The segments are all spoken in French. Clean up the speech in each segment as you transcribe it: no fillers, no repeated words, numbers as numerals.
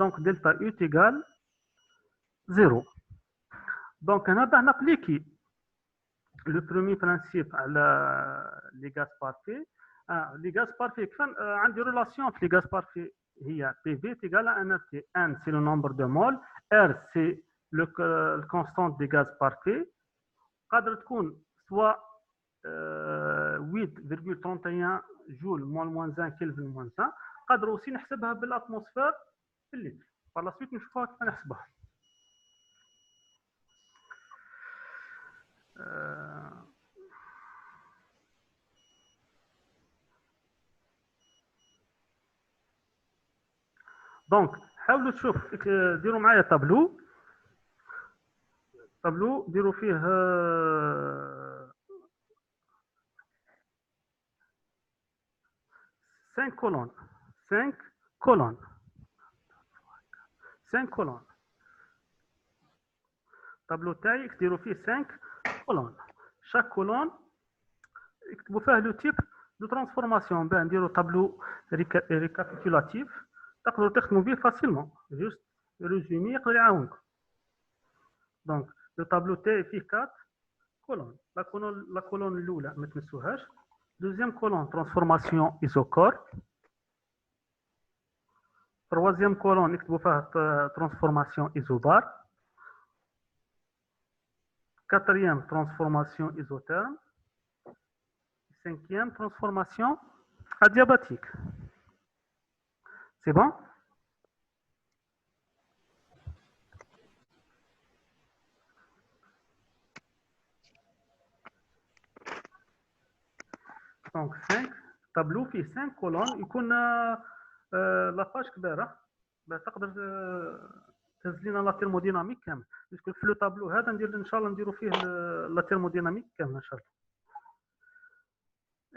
donc delta U est égal 0. Donc, on a appliqué le premier principe à les gaz parfaits. Les gaz parfaits, a des relations entre les gaz parfaits. PV est égal à NRT. N, c'est le nombre de moles. R, c'est le constante des gaz parfaits. قادر تكون soit 8,31 جول moins 1 كلفن moins 1. قادر aussi نحسبها بالاتموسفير في الليتر. par la suite نشوفها كيف نحسبها. دونك حاولوا تشوف ديروا معايا طابلو ديروا فيه 5 كولون 5 كولون طابلو تاعي ديروا فيه 5 كولون chaque كولون اكتبوا فيه لو تيب دو ترانسفورماسيون باه نديروا طابلو ريكابيتولاتيف تقدروا تخدموا به فاسيلمون جوست ريزومي يقدر يعاونكم. دونك لو طابلو تاعي فيه 4 كولون. لا كولون الاولى ما تنسوهاش. دوزيام كولون ترانسفورماسيون ايزوكور. تروازيام كولون نكتبوا فيها ترانسفورماسيون ايزوبار. كاتريام ترانسفورماسيون ايزوتيرم. Cinquième transformation adiabatique. C'est bon? Donc 5 tableau فيه 5 colonnes يكون لاباج كبيره باش تقدر تهز لنا لا تيرموديناميك كامل. باسكو في لو طابلو هذا ندير ان شاء الله نديرو فيه لا تيرموديناميك كامل ان شاء الله.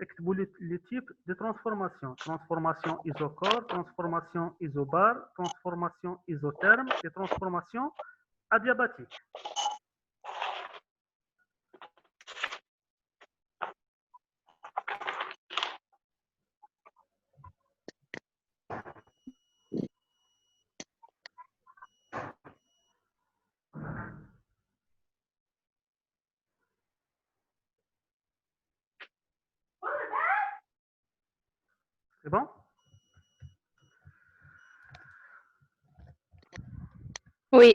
اكتبوا لي تيب دي ترانسفورماسيون. ترانسفورماسيون ايزوكور، ترانسفورماسيون ايزوبار، ترانسفورماسيون ايزوتيرم et ترانسفورماسيون adiabatique. C'est bon? Oui.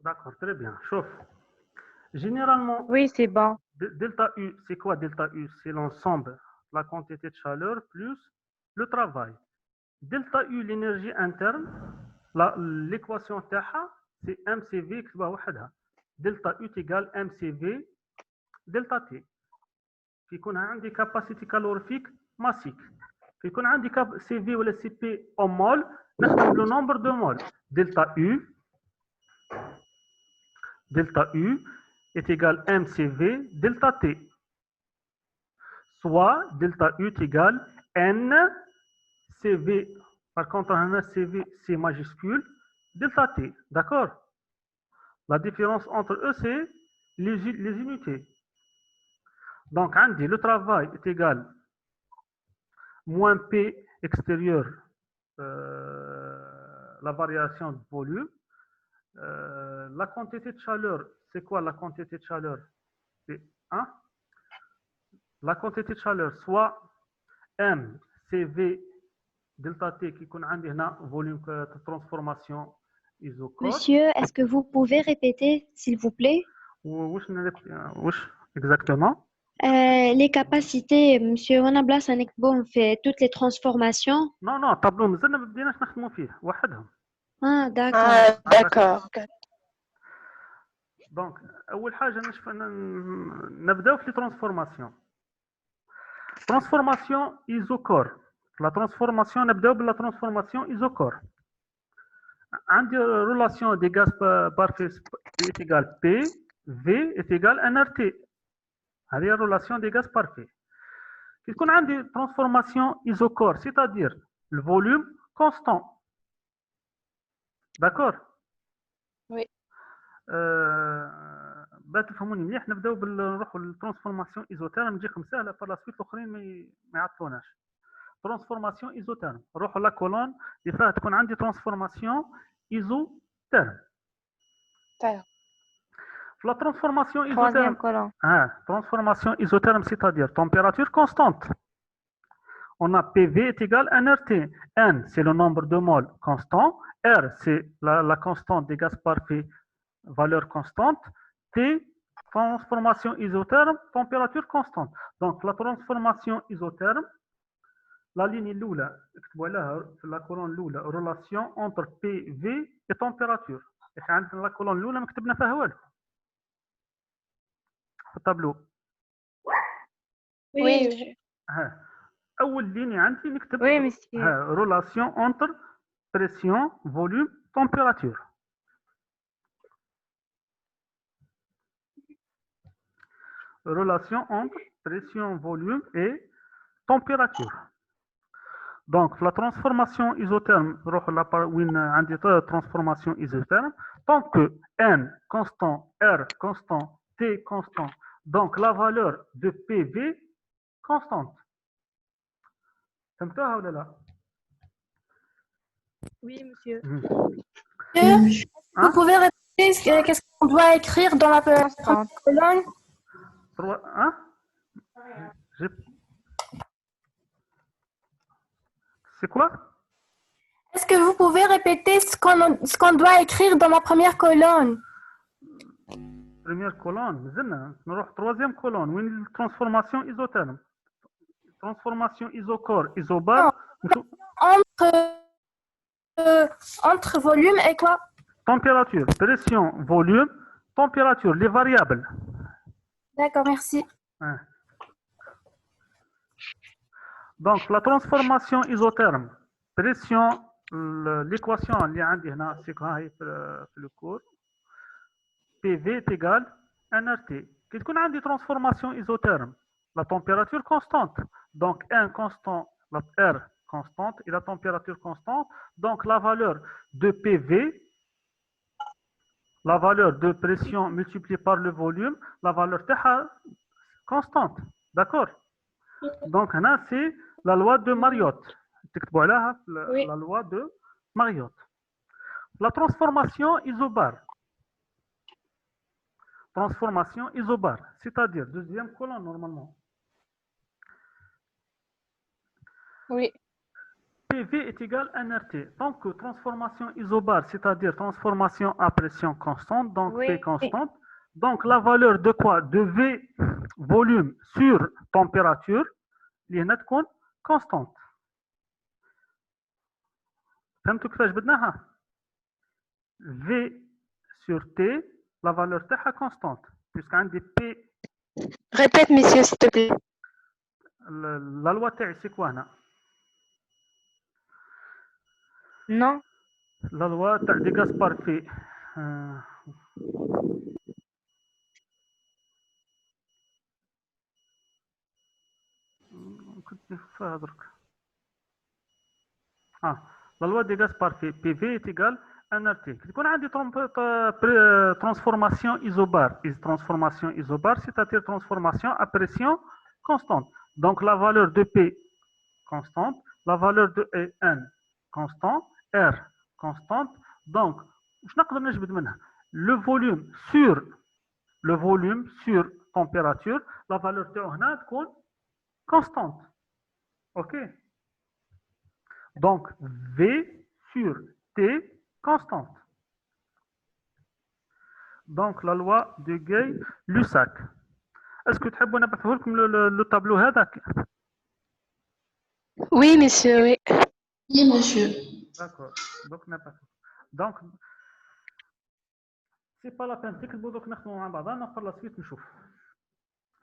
D'accord, très bien. Chauffe. Généralement, Oui, c'est bon. Delta U, c'est quoi delta U? C'est l'ensemble, la quantité de chaleur plus le travail. Delta U, l'énergie interne, l'équation تاعها c'est MCV كتبها وحدها. Delta U égale MCV delta T. كيكون عندي capacité calorifique massique. كيكون عندي CV ولا CP en mol نخدم le nombre de moles. Delta U est égal MCV delta T. Soit delta U est égal NCV. Par contre, un CV, c'est majuscule. Delta T. D'accord? La différence entre eux, c'est les unités. Donc, Andy, le travail est égal moins P extérieur, la variation de volume. La quantité de chaleur, c'est quoi la quantité de chaleur? C'est 1. La quantité de chaleur, soit M, CV, delta T, qui connaît un volume de transformation isocore. Monsieur, est-ce que vous pouvez répéter, s'il vous plaît? Exactement. Les capacités, monsieur Wanabla, on fait toutes les transformations. Non, tableau, mais ça ne veut dire pas que nous Ah, d'accord. Ah, d'accord. Donc, أول حاجة نبدأ في transformation. Transformation isocore. La transformation نبدأ بلا transformation isocore. عندي relation des gaz parfaits est égale P, V est égale NRT. هذه هي relation des gaz parfaits. كيكون عندي transformation isocore, c'est-à-dire le volume constant. D'accord? Oui. باش تفهموني مليح نبداو نروحوا للترانسفورماسيون ايزوتيرم نجيكم سهله بار لا سويت الاخرين ما يعطلوناش. transformation isotherme. نروح la colonne اللي فيها تكون عندي transformation isotherme. D'accord. La transformation Troisième isotherme, colonne. transformation isotherme, c'est-à-dire température constante. On a PV est égal à nRT. N, c'est le nombre de moles constant. R, c'est la constante des gaz parfaits, valeur constante. T, transformation isotherme, température constante. Donc, la transformation isotherme, la ligne l'oula, la colonne l'oula, relation entre PV et température. Et la colonne l'oula, مكتبنا فيها والو. في التابلو. Oui. أول ligne عندي نكتب Oui, monsieur. relation entre pression, volume, température. Relation entre pression, volume et température. Donc, la transformation isotherme, transformation isotherme, tant que N constant, R constant, T constant, donc la valeur de PV constante. فهمتوها ولا لا؟ Oui, monsieur. Vous pouvez répéter qu'est-ce qu'on doit écrire dans la première colonne? Hein? C'est quoi? Est-ce que vous pouvez répéter ce qu'on doit écrire dans la première colonne? Première colonne, troisième colonne, une transformation isotherme. Transformation isocore, isobar. Entre volume et quoi? Température, pression, volume, température, les variables. D'accord, merci. Donc, la transformation isotherme, pression, l'équation, c'est quoi le cours? PV est égal à nRT. Qu'est-ce qu'on a dit transformation isotherme? La température constante. Donc, N constant, la R constante et la température constante. Donc, la valeur de PV, la valeur de pression multipliée par le volume, la valeur constante. D'accord? Donc, là, c'est la loi de Mariotte. La loi de Mariotte. La transformation isobar. Transformation isobar, c'est-à-dire deuxième colonne normalement. Oui. PV est égal à nRT. Donc, transformation isobar, c'est-à-dire transformation à pression constante, donc Oui. P constante. Donc, la valeur de quoi? De V volume sur température, l'INET constante. فهمتوا كيفاش بدناها؟ V sur T, la valeur تاعها constante. Puisqu'عندي P. Répète, monsieur, s'il te plaît. La loi تاعي c'est quoi هنا؟ Non. La loi des gaz parfaits. La loi des gaz parfaits, PV est égal à nRT. Quand on a des transformation isobar, c'est-à-dire transformation à pression constante. Donc la valeur de P constante, la valeur de N constant, R constante. Donc, le volume sur température, la valeur de est constante. OK? Donc, V sur T constante. Donc, la loi de Gay-Lussac. Est-ce que tu as le tableau هذاك? Oui, monsieur, oui. Oui, monsieur. D'accord. Donc, c'est pas la peine تكتبوا دوك نخدموا مع بعضنا نقرا لا سويت نشوف.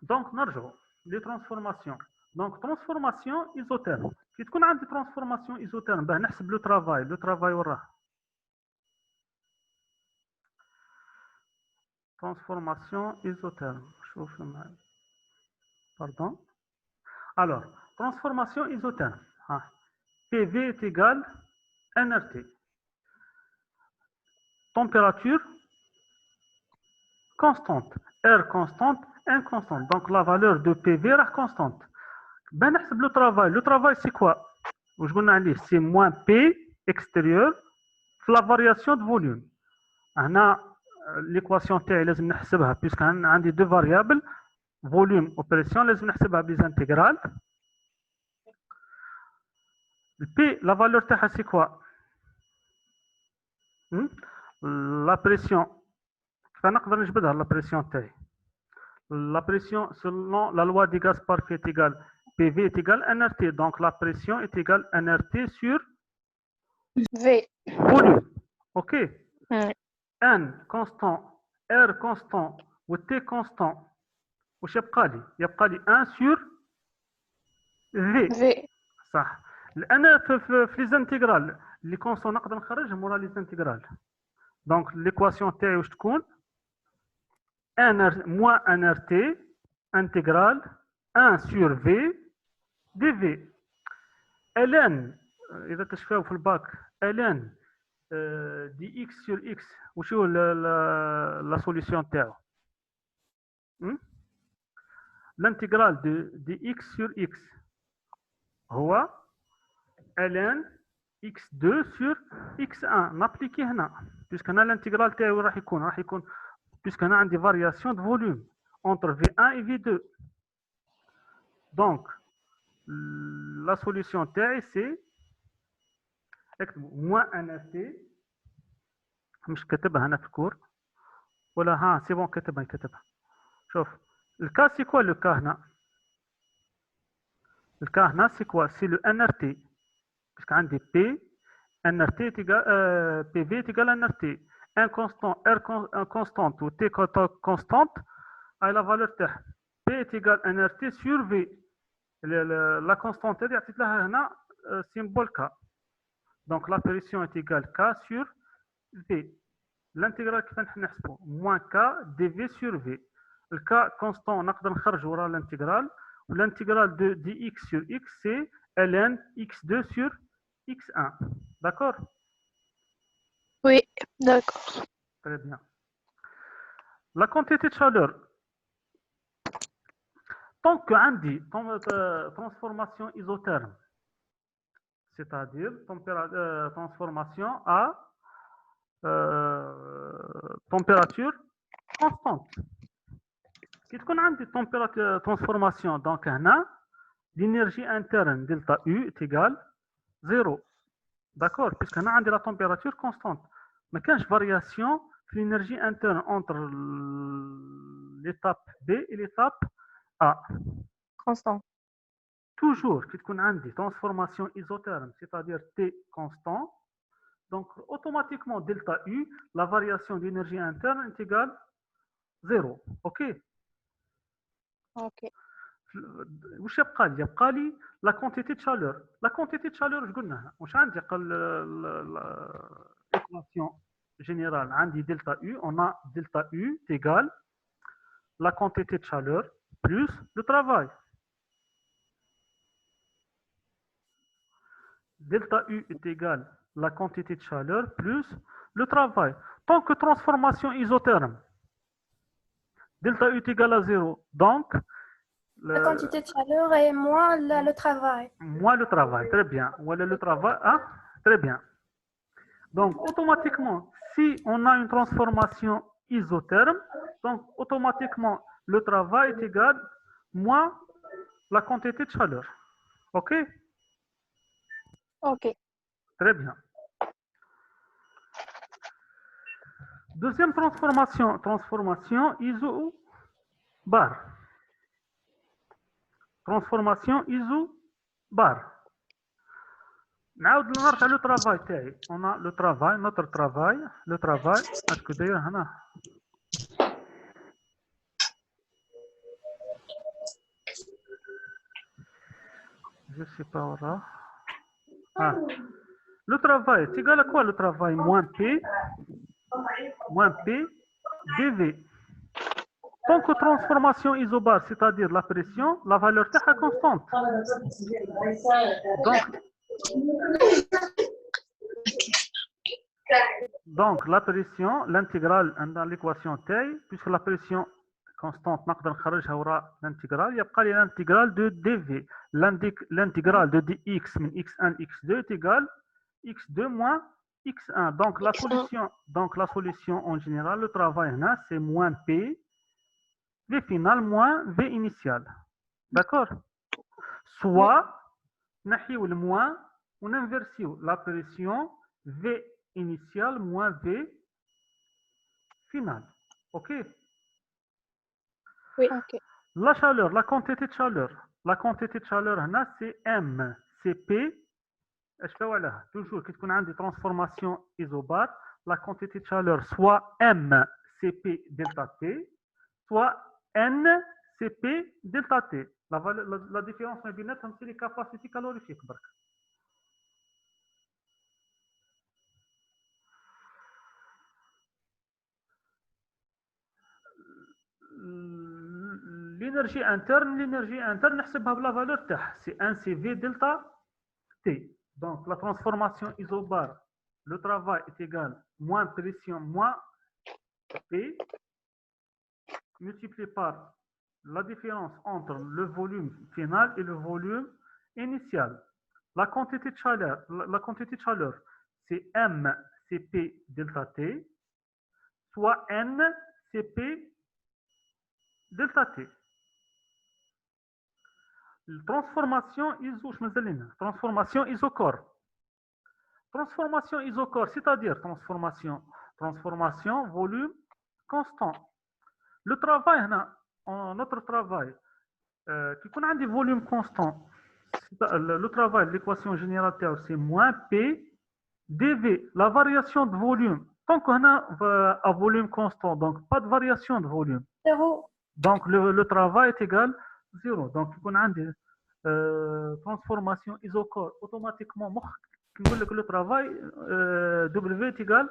Donc, نرجعوا les transformations. Donc, transformation isotherme. كي تكون عندي transformation isotherme باه نحسب لو ترافاي وراه. Transformation isotherme. شوف معايا. Pardon. Alors, transformation isotherme. PV est égal à nRT. Température constante. R constante, N constante. Donc la valeur de PV est constante. Ben, le travail c'est quoi? واش قلنا عليه سي موان بي اكستيريور في لا فارياسيون دو فوليوم. هنا ليكواسيون تاعي لازم نحسبها بيسك عندي دو فاريابل فوليوم اوبريسيون لازم نحسبها بليزانتيغرال. البي لا فالور تاعها سي كوا لا بريسيون. كيف نقدر نجبدها لا بريسيون تاعي؟ La pression selon la loi de Gaspard qui est égale PV est égal à NRT. Donc la pression est égale à NRT sur V. volume. OK. Ouais. N constant, R constant ou T constant. واش يبقى لي؟ يبقى لي 1 sur V. V. صح. انا في لي انتغرال اللي كونستون نقدر نخرجهم ورا لي انتغرال. دونك ليكواسيون تاعي واش تكون؟ moins NRT intégrale 1 sur V dV. ln إذا تشفاو في الباك ln dx sur x وش هو la solution تاعو؟ l'intégrale de dx sur x هو ln x2 sur x1 نابليكي هنا بيسك هنا الانتجرال تاعي وين راح يكون puisque on a une variation de volume entre V1 et V2. Donc, la solution TI, c'est moins NRT. مش كاتبها هنا في الكور ولا ها سي بون كاتبها. شوف الكا سي كوا لو كا هنا؟ الكا هنا سي كوا؟ سي لو NRT. باسكو عندي P NRT égale PV est égal à NRT. Un constant, R constante ou T constante a la valeur T. P est égal à NRT sur V. La constante est là symbole K. Donc la pression est égale K sur V. L'intégrale qui est moins K dV sur V. Le K constant, on a l'intégrale. L'intégrale de dx sur x, c'est ln x2 sur x1. D'accord? Oui, d'accord. Très bien. La quantité de chaleur. Tant que Andy, transformation isotherme, c'est-à-dire transformation à température constante. Quand on a une température transformation, donc l'énergie interne delta U est égale 0. D'accord? Puisqu'on a la température constante. Mais quand je variation de l'énergie interne entre l'étape B et l'étape A. Constant. Toujours, quand on a une transformation isotherme, c'est-à-dire T constant, donc automatiquement delta U, la variation d'énergie interne est égale 0. OK? Ok. واش يبقى لي؟ يبقى لي لا كونتيتي de chaleur. La quantité de chaleur واش قلنا؟ واش عندي l'équation générale عندي delta U, on a delta U égale la quantité de chaleur plus le travail. Delta U est égal la quantité de chaleur plus le travail. Tant que transformation isotherme, delta U est égal à 0. Donc, la quantité de chaleur est moins le travail. Moins le travail, très bien. Voilà le travail, hein? Très bien. Donc, automatiquement, si on a une transformation isotherme, donc automatiquement, le travail est égal moins la quantité de chaleur. OK? Ok. Très bien. Deuxième transformation isobar. Transformation isobar. نعاود نرجع لو travail تاعي. On a le travail, notre travail, le travail. Est-ce que d'ailleurs هنا je sais pas voilà. Ah. Le travail, c'est égal à quoi le travail? Moins P dV. Tant que transformation isobar, c'est-à-dire la pression, la valeur est constante. Donc la pression, l'intégrale dans l'équation T, puisque la pression constante نقدر نخرجها وراء الانتجرال يبقى لي الانتجرال de dv l'intégral de dx من x1 x2 est égal x2 moins x1 donc la solution en général le travail هنا c'est moins p v final moins v initial d'accord soit نحيو الموان وننفرسيو la pression v initial moins v final ok. Oui. Ok. La chaleur, la quantité de chaleur. La quantité de chaleur, c'est M, c'est P. Toujours, quand on a des transformations isobare, la quantité de chaleur, soit M, c'est P delta T, soit N, c'est P delta T. La différence, c'est les capacités calorifiques. l'énergie interne, نحسبها بلا valeur تاعها c'est 1 CV delta T. Donc la transformation isobare, le travail est égal moins pression moins P multiplié par la différence entre le volume final et le volume initial. La quantité de chaleur, c'est M Cp delta T, soit N Cp delta T. Transformation isocore. Transformation isocore, c'est-à-dire transformation volume constant. Le travail, notre travail, qui a des volumes constants, le travail, l'équation générale, c'est moins P dV, la variation de volume. Tant qu'on a un volume constant, donc pas de variation de volume. Zéro. Donc le travail est égal 0. Donc on a des transformations isocore automatiquement. Le travail W est égal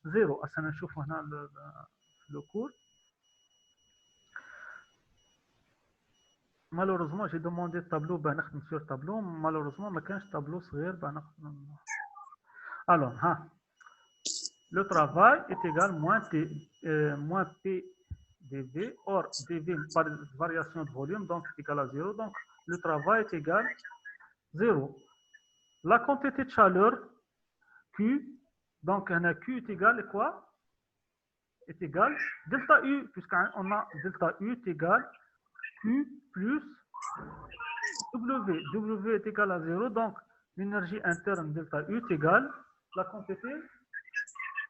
0. Le cours. Malheureusement, j'ai demandé le tableau, sur le tableau. Malheureusement, mais quand je tableau alors, le travail est égal moins P dV. Or, dV par variation de volume, donc c'est égal à 0. Donc, le travail est égal 0. La quantité de chaleur, Q, donc Q est égal à quoi? Est égal delta U, puisqu'on a delta U est égal Q plus W. W est égal à 0, donc l'énergie interne delta U est égale la quantité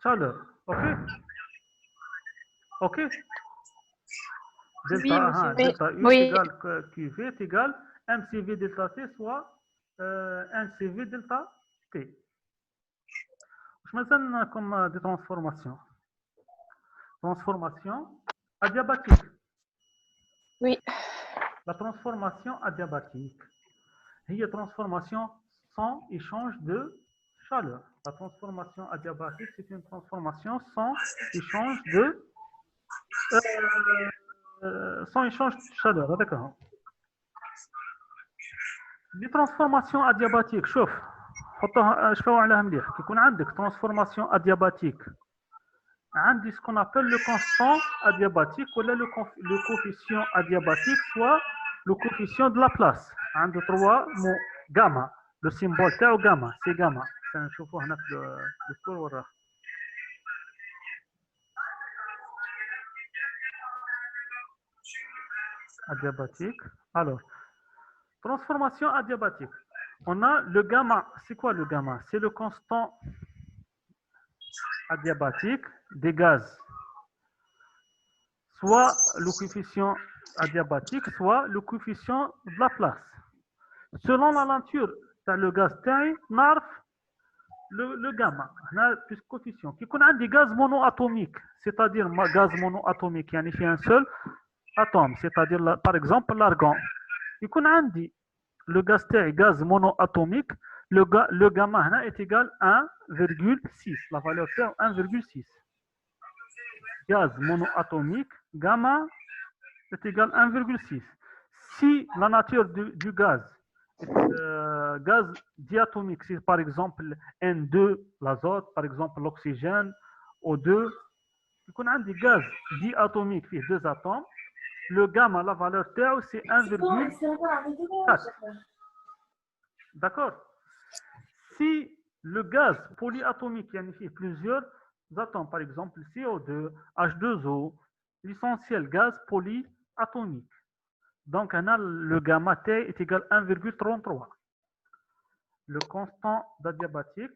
chaleur. OK? OK? Delta U est égal QV est égal MCV delta T, soit NCV delta T. Je me donne comme des transformations. Transformation adiabatique. Oui. La transformation adiabatique. Il y a transformation sans échange de chaleur. La transformation adiabatique, c'est une transformation sans échange de chaleur. D'accord. Les transformations adiabatiques, شوف شوفوا عليها مليح. كيكون عندك transformation adiabatique. عندي ce qu'on appelle le constant adiabatique ou le coefficient adiabatique, soit le coefficient de Laplace. عندو trois mots gamma. Le symbole تاعو gamma, c'est gamma. سنشوفوه هنا في الكور وراه. Adiabatique. Alors, transformation adiabatique. On a le gamma. C'est quoi le gamma? C'est le constant adiabatique des gaz. Soit le coefficient adiabatique, soit le coefficient de Laplace. Selon la nature de le gaz, le gamma, plus coefficient. Qui connaît des gaz monoatomiques, c'est-à-dire gaz monoatomique, il y a un seul atome, c'est-à-dire par exemple l'argon. Il connaît le gaz monoatomique, le gamma est égal à 1,6. La valeur c'est 1,6. Gaz monoatomique, gamma est égal à 1,6. Si la nature du gaz est gaz diatomique, c'est par exemple N2, l'azote, par exemple l'oxygène, O2, يكون عندي gaz diatomique فيه 2 atomes, le gamma, la valeur تاعو c'est 1,4. D'accord? Si le gaz polyatomique, il y en a plusieurs atomes, par exemple CO2, H2O, l'essentiel gaz polyatomique. Donc, le gamma T est égal à 1,33. Le constant d'adiabatique,